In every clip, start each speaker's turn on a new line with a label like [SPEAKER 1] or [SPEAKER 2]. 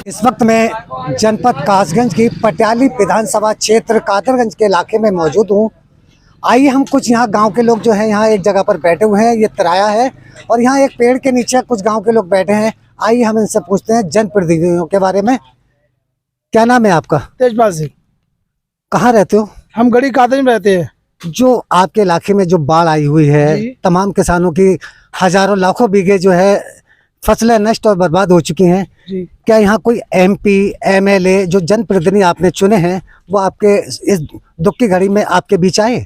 [SPEAKER 1] इस वक्त मैं जनपद कासगंज की पटियाली विधानसभा क्षेत्र कादरगंज के इलाके में मौजूद हूँ। आइए हम कुछ यहाँ गांव के लोग जो हैं यहाँ एक जगह पर बैठे हुए हैं। ये तराया है और यहाँ एक पेड़ के नीचे कुछ गांव के लोग बैठे हैं। आइए हम इनसे पूछते हैं जनप्रतिनिधियों के बारे में। क्या नाम है आपका?
[SPEAKER 2] तेजपाल सिंह।
[SPEAKER 1] कहाँ रहते हो?
[SPEAKER 2] हम गढ़ी कादगंज में रहते हैं।
[SPEAKER 1] जो आपके इलाके में जो बाढ़ आई हुई है, तमाम किसानों की हजारों लाखों बीघे जो है फसलें नष्ट और बर्बाद हो चुकी हैं। क्या यहाँ कोई एमपी एमएलए जो जनप्रतिनिधि आपने चुने हैं वो आपके इस दुख की घड़ी में आपके बीच आए?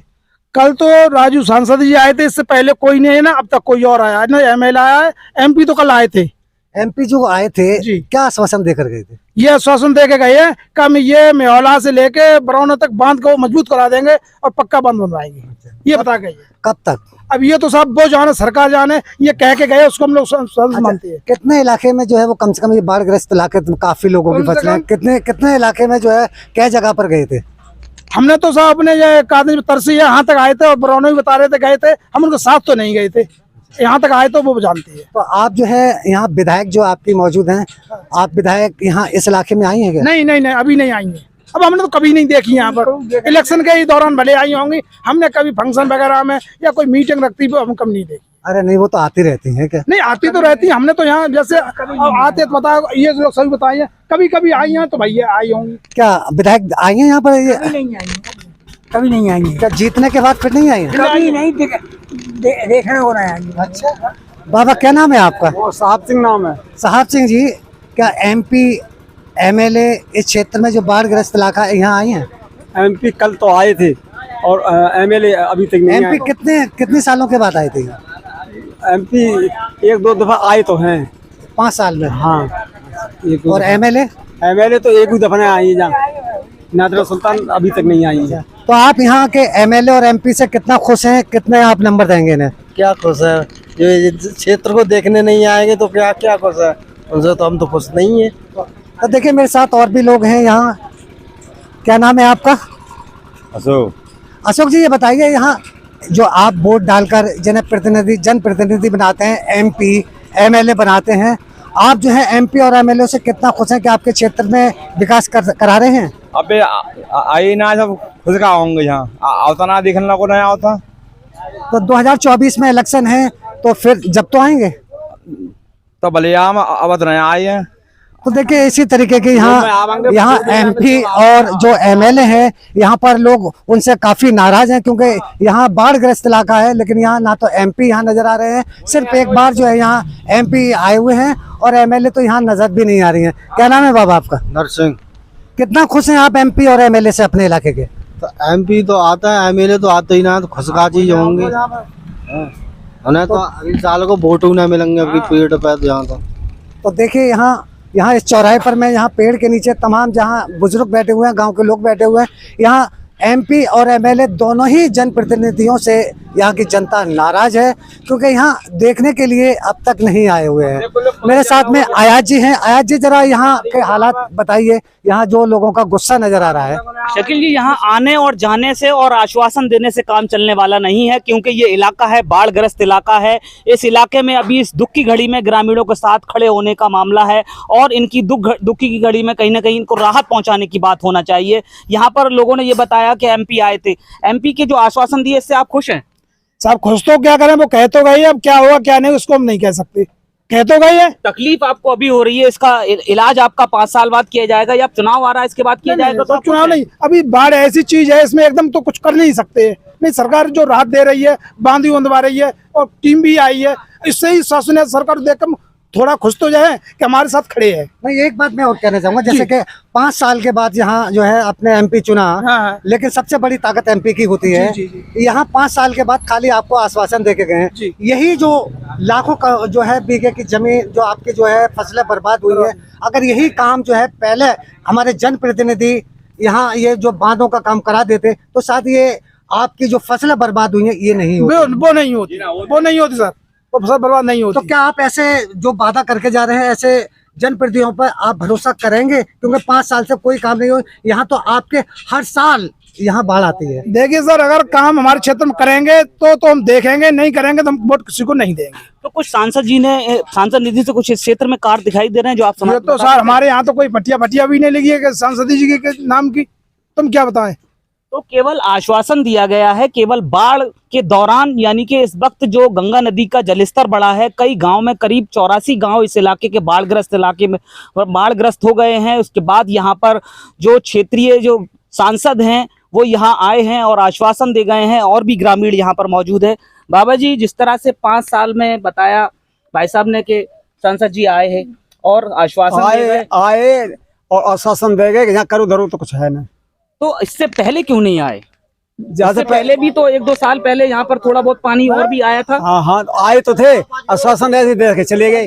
[SPEAKER 2] कल तो राजू सांसद जी आए थे, इससे पहले कोई नहीं है ना, अब तक कोई और आया है ना। एमएलए आया है, एमपी तो कल आए थे।
[SPEAKER 1] एमपी जो आए थे क्या आश्वासन देकर गए थे?
[SPEAKER 2] ये आश्वासन दे के गए हैं कि हम ये मेहौला से लेके बरौना तक बांध को मजबूत करा देंगे और पक्का बांध बनवाएंगे। ये बता गए।
[SPEAKER 1] कब तक?
[SPEAKER 2] अब ये तो सब वो जाने, सरकार जाने। ये कह के गए, उसको हम लोग मानते हैं।
[SPEAKER 1] कितने इलाके में जो है वो कम से कम ये बाढ़ग्रस्त इलाके काफी लोगों की फसलें, कितने इलाके में जो है क्या जगह पर गए थे?
[SPEAKER 2] हमने तो साहब अपने कागज में तरसी यहाँ तक आए थे और बरौना भी बता रहे थे गए थे। हम उनके साथ तो नहीं गए थे, यहाँ तक आए तो वो जानते हैं।
[SPEAKER 1] तो आप जो है यहाँ विधायक जो आपकी मौजूद हैं, आप विधायक यहाँ इस इलाके में आई हैं क्या?
[SPEAKER 2] नहीं नहीं नहीं, अभी नहीं आई है। अब हमने तो कभी नहीं देखी यहाँ पर। इलेक्शन के ही दौरान भले आई होंगी, हमने कभी फंक्शन वगैरह में या कोई मीटिंग रखती है हम कभी नहीं देखी।
[SPEAKER 1] अरे नहीं, वो तो आती रहती हैं क्या?
[SPEAKER 2] नहीं, आती तो रहती है। हमने तो यहाँ जैसे आते तो बताया, ये लोग सभी बताइए, कभी कभी आई हैं तो भैया आई होंगी।
[SPEAKER 1] क्या विधायक आई हैं यहाँ पर? ये
[SPEAKER 2] नहीं आई, कभी नहीं आई है।
[SPEAKER 1] क्या जीतने के बाद फिर नहीं आई हैं?
[SPEAKER 2] कभी नहीं देखने को नहीं आई।
[SPEAKER 1] अच्छा बाबा, क्या नाम है आपका?
[SPEAKER 2] वो साहब सिंह नाम है।
[SPEAKER 1] साहब सिंह जी, क्या एमपी एमएलए इस क्षेत्र में जो बाढ़ग्रस्त इलाका है यहाँ आई हैं?
[SPEAKER 3] एमपी कल तो आए थे और एमएलए अभी तक नहीं
[SPEAKER 1] एमपी कितने सालों के बाद आए थे?
[SPEAKER 3] एमपी एक दो दफा आए तो हैं
[SPEAKER 1] 5 साल में।
[SPEAKER 3] हाँ।
[SPEAKER 1] और एमएलए
[SPEAKER 3] तो एक ही दफा आई है, जहाँ नादरा सुल्तान अभी तक नहीं आई है।
[SPEAKER 1] तो आप यहाँ के एमएलए और एमपी से कितना खुश हैं? कितने आप नंबर देंगे इन्हें?
[SPEAKER 4] क्या खुश है, ये क्षेत्र को देखने नहीं आएंगे तो क्या क्या खुश है? उनसे तो हम तो खुश नहीं है।
[SPEAKER 1] तो देखिए मेरे साथ और भी लोग हैं यहाँ। क्या नाम है आपका? अशोक जी, ये बताइए यहाँ जो आप वोट डालकर जनप्रतिनिधि बनाते हैं, एमपी एमएलए बनाते हैं, आप जो है एमपी और एमएलए से कितना खुश हैं कि आपके क्षेत्र में विकास करा रहे हैं?
[SPEAKER 5] अबे आई ना, सब खुश का होंगे यहाँ आवता ना, देखने को नहीं आवता।
[SPEAKER 1] तो 2024 में इलेक्शन है तो फिर जब तो आएंगे
[SPEAKER 5] तो भले हम अब तो नहीं आए हैं।
[SPEAKER 1] तो देखिए इसी तरीके के यहाँ एमपी और जो एमएलए हैं यहाँ पर लोग उनसे काफी नाराज हैं, क्योंकि यहाँ बाढ़ग्रस्त इलाका है, लेकिन यहाँ ना तो एमपी यहाँ नजर आ रहे हैं। सिर्फ एक बार जो है यहाँ एमपी आए हुए हैं और एमएलए तो यहाँ नजर भी नहीं आ रही हैं। क्या नाम है बाबा आपका?
[SPEAKER 4] नरसिंह।
[SPEAKER 1] कितना खुश हैं आप एमपी और एमएलए से अपने इलाके के?
[SPEAKER 4] तो एमपी तो आता है, एमएलए तो आते ही ना, तो खुश का चीज होंगे। उन्हें तो अगले साल को वोट ना मिलेंगे अभी पेड़ पे तो यहाँ
[SPEAKER 1] तो देखिए यहाँ इस चौराहे पर मैं यहाँ पेड़ के नीचे तमाम जहाँ बुजुर्ग बैठे हुए हैं, गांव के लोग बैठे हुए हैं, यहाँ एमपी और एमएलए दोनों ही जनप्रतिनिधियों से यहाँ की जनता नाराज है, क्योंकि यहाँ देखने के लिए अब तक नहीं आए हुए हैं। मेरे साथ में आयाज जी हैं। आयाज जी, जरा यहाँ के हालात बताइए, यहाँ जो लोगों का गुस्सा नजर आ रहा है।
[SPEAKER 6] शकील जी, यहाँ आने और जाने से और आश्वासन देने से काम चलने वाला नहीं है, क्योंकि ये इलाका है बाढ़ग्रस्त इलाका है। इस इलाके में अभी इस दुख की घड़ी में ग्रामीणों के साथ खड़े होने का मामला है और इनकी दुख की घड़ी में कहीं ना कहीं इनको राहत पहुंचाने की बात होना चाहिए। यहाँ पर लोगों ने ये बताया कि एमपी आए थे, एमपी के जो आश्वासन दिए इससे आप खुश हैं?
[SPEAKER 2] साहब खुश तो क्या करें, वो कह तो गए, अब क्या होगा क्या नहीं उसको हम नहीं कह सकते। कह तो गई है।
[SPEAKER 6] तकलीफ आपको अभी हो रही है, इसका इलाज आपका 5 साल बाद किया जाएगा या चुनाव आ रहा है इसके बाद किया जाएगा?
[SPEAKER 2] तो चुनाव नहीं, अभी बाढ़ ऐसी चीज है, इसमें एकदम तो कुछ कर नहीं सकते। नहीं, सरकार जो राहत दे रही है, बांध भी बंधवा रही है और टीम भी आई है, इससे ही शासन सरकार देखकर थोड़ा खुश तो जाए कि हमारे साथ खड़े हैं।
[SPEAKER 1] मैं एक बात मैं और कहना चाहूंगा, जैसे कि 5 साल के बाद यहाँ जो है अपने एमपी चुना, लेकिन सबसे बड़ी ताकत एमपी की होती है। यहाँ 5 साल के बाद खाली आपको आश्वासन देके गए हैं। यही जो लाखों का जो है बीघे की जमीन जो आपकी जो है फसलें बर्बाद हुई है, अगर यही काम जो है पहले हमारे जनप्रतिनिधि यहाँ ये जो बांधों का काम करा देते तो शायद ये आपकी जो फसलें बर्बाद हुई है ये नहीं होती।
[SPEAKER 2] वो नहीं होती सर, वो फसल बर्बाद नहीं होती।
[SPEAKER 1] तो क्या आप ऐसे जो वादा करके जा रहे हैं ऐसे जनप्रतिनिधियों पर आप भरोसा करेंगे? क्योंकि 5 साल से कोई काम नहीं हो। यहाँ तो आपके हर साल यहाँ बाढ़ आती है?
[SPEAKER 2] देखिए सर, अगर काम हमारे क्षेत्र में करेंगे तो हम देखेंगे, नहीं करेंगे तो हम वोट किसी को नहीं देंगे।
[SPEAKER 6] तो कुछ सांसद निधि से कुछ इस क्षेत्र में कार्य दिखाई दे रहे हैं जो आप
[SPEAKER 2] ये तो सर हमारे यहाँ तो कोई पटिया भी नहीं लगी है सांसद जी के नाम की, तुम क्या बताएं।
[SPEAKER 6] तो केवल आश्वासन दिया गया है, केवल बाढ़ के दौरान, यानी कि इस वक्त जो गंगा नदी का जलस्तर बढ़ा है, कई गांव में करीब 84 गांव इस इलाके के बाढ़ग्रस्त इलाके में बाढ़ग्रस्त हो गए हैं। उसके बाद यहाँ पर जो क्षेत्रीय जो सांसद हैं वो यहाँ आए हैं और आश्वासन दे गए हैं, और भी ग्रामीण यहाँ पर मौजूद है। बाबा जी, जिस तरह से 5 साल में बताया भाई साहब ने कि सांसद जी आए हैं और आश्वासन दे गए,
[SPEAKER 3] आए और आश्वासन दे गए कि यहाँ करो धरो तो कुछ है ना।
[SPEAKER 6] तो इससे पहले क्यों नहीं आए? इससे पहले भी तो 1-2 साल पहले यहाँ पर थोड़ा बहुत पानी और भी आया था।
[SPEAKER 3] हाँ आए तो थे, आश्वासन ऐसे दे के चले गए।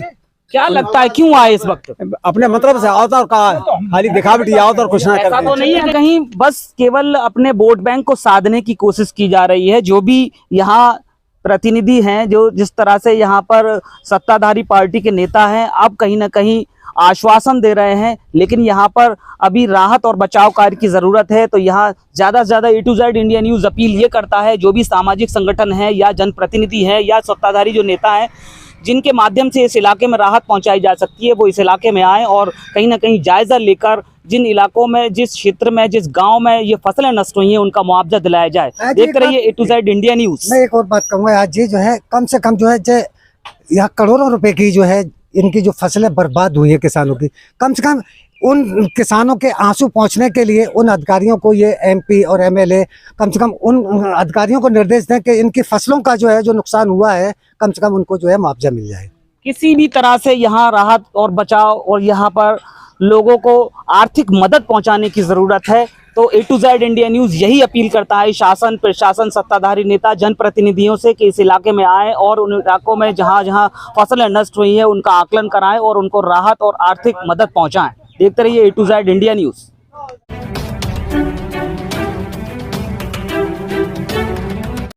[SPEAKER 6] क्या लगता है क्यों आए इस वक्त?
[SPEAKER 3] अपने मतलब से आओ तो खाली दिखावटी आओ तो कुछ ना
[SPEAKER 6] ऐसा
[SPEAKER 3] करते।
[SPEAKER 6] तो नहीं है कहीं बस केवल अपने वोट बैंक को साधने की कोशिश की जा रही है। जो भी यहाँ प्रतिनिधि हैं, जो जिस तरह से यहाँ पर सत्ताधारी पार्टी के नेता हैं, अब कहीं ना कहीं आश्वासन दे रहे हैं, लेकिन यहाँ पर अभी राहत और बचाव कार्य की जरूरत है। तो यहाँ ज्यादा से ज्यादा A to Z India news appeal ये करता है, जो भी सामाजिक संगठन है या जनप्रतिनिधि है या सत्ताधारी जो नेता हैं, जिनके माध्यम से इस इलाके में राहत पहुंचाई जा सकती है, वो इस इलाके में आए और कहीं ना कहीं जायजा लेकर जिन इलाकों में, जिस क्षेत्र में, जिस गांव में ये फसलें नष्ट हुई हैं, उनका मुआवजा दिलाया जाए। देखते रहिए A to Z India news.
[SPEAKER 1] मैं एक और बात कहूँगा, आज ये जो है कम से कम जो है यहाँ करोड़ों रुपए की जो है इनकी जो फसलें बर्बाद हुई है किसानों की, कम से कम उन किसानों के आंसू पहुंचने के लिए उन अधिकारियों को, ये MP और MLA, कम से कम उन अधिकारियों को निर्देश दें कि इनकी फसलों का जो है जो नुकसान हुआ है, कम से कम उनको जो है मुआवजा मिल जाए।
[SPEAKER 6] किसी भी तरह से यहाँ राहत और बचाव और यहाँ पर लोगों को आर्थिक मदद पहुंचाने की जरूरत है। तो A to Z India news यही अपील करता है शासन, प्रशासन, सत्ताधारी नेता, जनप्रतिनिधियों से कि इस इलाके में आए और उन इलाकों में जहां जहां फसलें नष्ट हुई हैं उनका आकलन कराएं और उनको राहत और आर्थिक मदद पहुंचाएं। देखते रहिए A to Z India news.